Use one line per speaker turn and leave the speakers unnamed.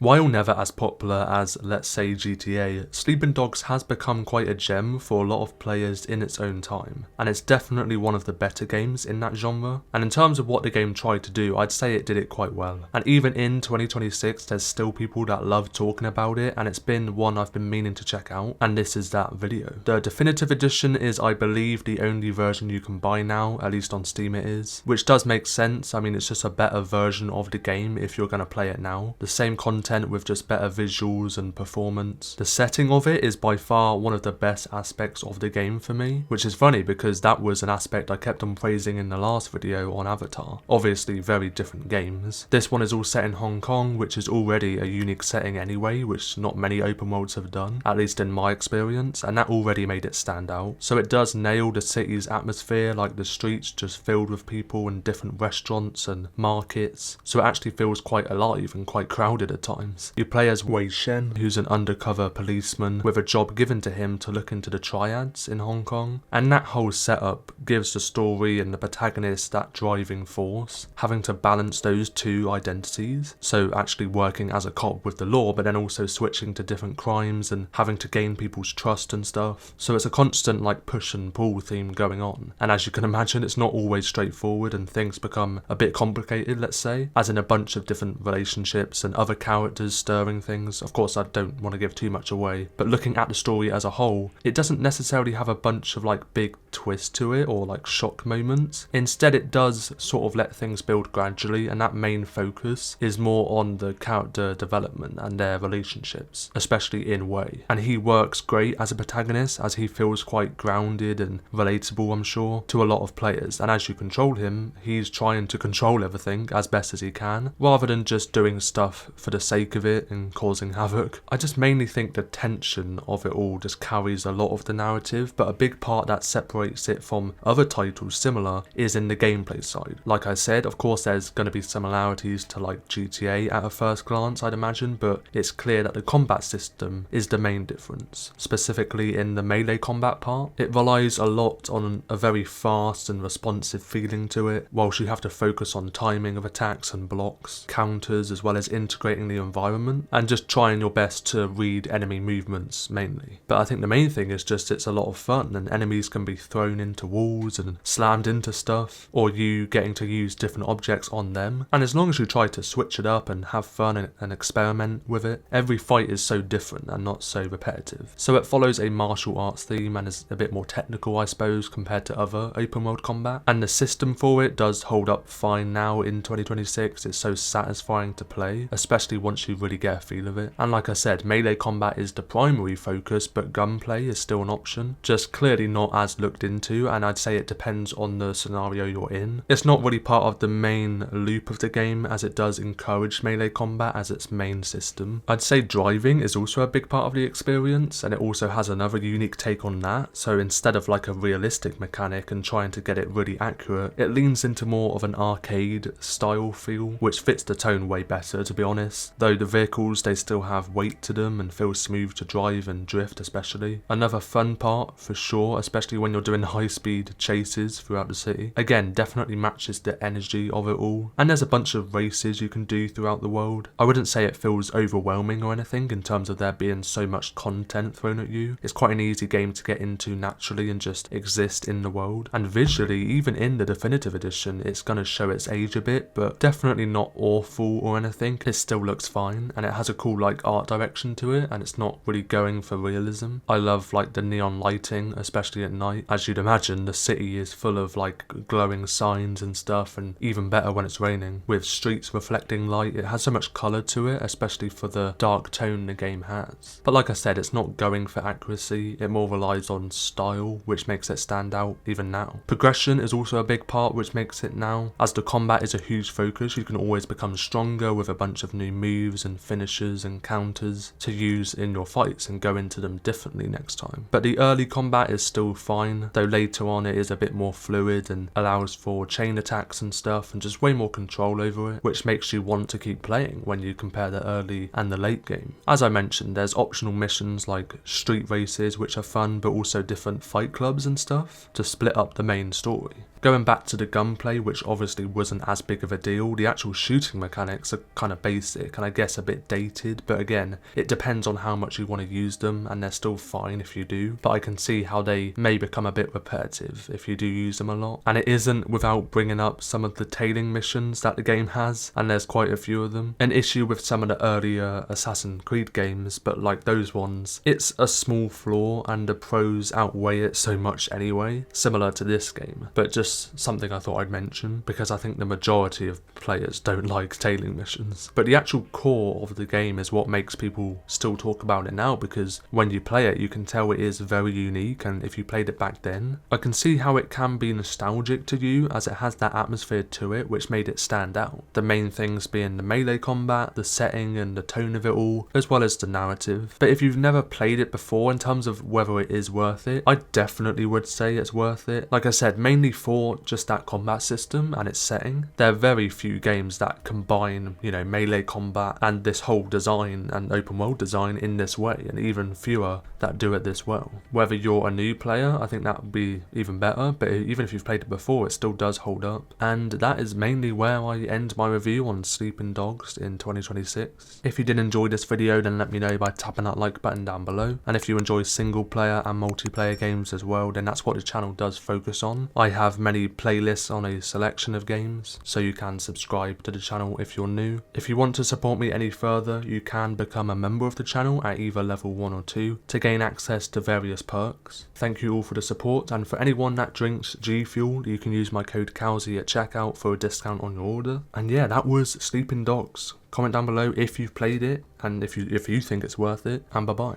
While never as popular as, let's say, GTA, Sleeping Dogs has become quite a gem for a lot of players in its own time, and it's definitely one of the better games in that genre. And in terms of what the game tried to do, I'd say it did it quite well. And even in 2026, there's still people that love talking about it, and it's been one I've been meaning to check out, and this is that video. The definitive edition is, I believe, the only version you can buy now, at least on Steam it is, which does make sense. I mean, it's just a better version of the game if you're going to play it now. The same content with just better visuals and performance. The setting of it is by far one of the best aspects of the game for me, which is funny because that was an aspect I kept on praising in the last video on Avatar. Obviously very different games. This one is all set in Hong Kong, which is already a unique setting anyway, which not many open worlds have done, at least in my experience, and that already made it stand out. So it does nail the city's atmosphere, like the streets just filled with people and different restaurants and markets, so it actually feels quite alive and quite crowded at times. You play as Wei Shen, who's an undercover policeman with a job given to him to look into the triads in Hong Kong, and that whole setup gives the story and the protagonist that driving force, having to balance those two identities, so actually working as a cop with the law but then also switching to different crimes and having to gain people's trust and stuff. So it's a constant like push and pull theme going on, and as you can imagine it's not always straightforward and things become a bit complicated, let's say, as in a bunch of different relationships and other characters stirring things. Of course I don't want to give too much away, but looking at the story as a whole, it doesn't necessarily have a bunch of like big twists to it or like shock moments. Instead it does sort of let things build gradually, and that main focus is more on the character development and their relationships, especially in Wei. And he works great as a protagonist as he feels quite grounded and relatable, I'm sure, to a lot of players, and as you control him, he's trying to control everything as best as he can, rather than just doing stuff for the sake of it and causing havoc. I just mainly think the tension of it all just carries a lot of the narrative, but a big part that separates it from other titles similar is in the gameplay side. Like I said, of course there's going to be similarities to like GTA at a first glance, I'd imagine, but it's clear that the combat system is the main difference. Specifically in the melee combat part, it relies a lot on a very fast and responsive feeling to it, whilst you have to focus on timing of attacks and blocks, counters, as well as integrating the environment and just trying your best to read enemy movements mainly. But I think the main thing is just it's a lot of fun, and enemies can be thrown into walls and slammed into stuff, or you getting to use different objects on them, and as long as you try to switch it up and have fun and experiment with it, every fight is so different and not so repetitive. So it follows a martial arts theme and is a bit more technical, I suppose, compared to other open world combat, and the system for it does hold up fine now in 2026. It's so satisfying to play, especially once you really get a feel of it. And like I said, melee combat is the primary focus, but gunplay is still an option, just clearly not as looked into, and I'd say it depends on the scenario you're in. It's not really part of the main loop of the game, as it does encourage melee combat as its main system. I'd say driving is also a big part of the experience, and it also has another unique take on that. So instead of like a realistic mechanic and trying to get it really accurate, it leans into more of an arcade style feel, which fits the tone way better, to be honest, though the vehicles, they still have weight to them and feel smooth to drive and drift especially. Another fun part for sure, especially when you're doing high speed chases throughout the city. Again, definitely matches the energy of it all, and there's a bunch of races you can do throughout the world. I wouldn't say it feels overwhelming or anything in terms of there being so much content thrown at you. It's quite an easy game to get into naturally and just exist in the world, and visually, even in the definitive edition, it's gonna show its age a bit, but definitely not awful or anything. It still looks fine, and it has a cool like art direction to it, and it's not really going for realism. I love like the neon lighting, especially at night. As you'd imagine, the city is full of like glowing signs and stuff, and even better when it's raining, with streets reflecting light. It has so much colour to it, especially for the dark tone the game has. But like I said, it's not going for accuracy, it more relies on style, which makes it stand out even now. Progression is also a big part which makes it now, as the combat is a huge focus. You can always become stronger with a bunch of new moves and finishes and counters to use in your fights and go into them differently next time. But the early combat is still fine, though later on it is a bit more fluid and allows for chain attacks and stuff and just way more control over it, which makes you want to keep playing when you compare the early and the late game. As I mentioned, there's optional missions like street races which are fun, but also different fight clubs and stuff to split up the main story. Going back to the gunplay, which obviously wasn't as big of a deal, the actual shooting mechanics are kind of basic, and I guess a bit dated, but again, it depends on how much you want to use them, and they're still fine if you do, but I can see how they may become a bit repetitive if you do use them a lot. And it isn't without bringing up some of the tailing missions that the game has, and there's quite a few of them. An issue with some of the earlier Assassin's Creed games, but like those ones, it's a small flaw and the pros outweigh it so much anyway, similar to this game, but just something I thought I'd mention because I think the majority of players don't like tailing missions. But the actual core of the game is what makes people still talk about it now, because when you play it you can tell it is very unique, and if you played it back then, I can see how it can be nostalgic to you as it has that atmosphere to it which made it stand out. The main things being the melee combat, the setting and the tone of it all, as well as the narrative. But if you've never played it before, in terms of whether it is worth it, I definitely would say it's worth it. Like I said, mainly for just that combat system and its setting. There are very few games that combine, you know, melee combat and this whole design and open world design in this way, and even fewer that do it this well. Whether you're a new player, I think that would be even better, but even if you've played it before, it still does hold up. And that is mainly where I end my review on Sleeping Dogs in 2026. If you did enjoy this video, then let me know by tapping that like button down below. And if you enjoy single player and multiplayer games as well, then that's what the channel does focus on. I have many playlists on a selection of games, so you can subscribe to the channel if you're new. If you want to support me any further, you can become a member of the channel at either level 1 or 2 to gain access to various perks. Thank you all for the support, and for anyone that drinks G Fuel, you can use my code COWSY at checkout for a discount on your order. And yeah, that was Sleeping Dogs. Comment down below if you've played it and if you think it's worth it, and bye bye.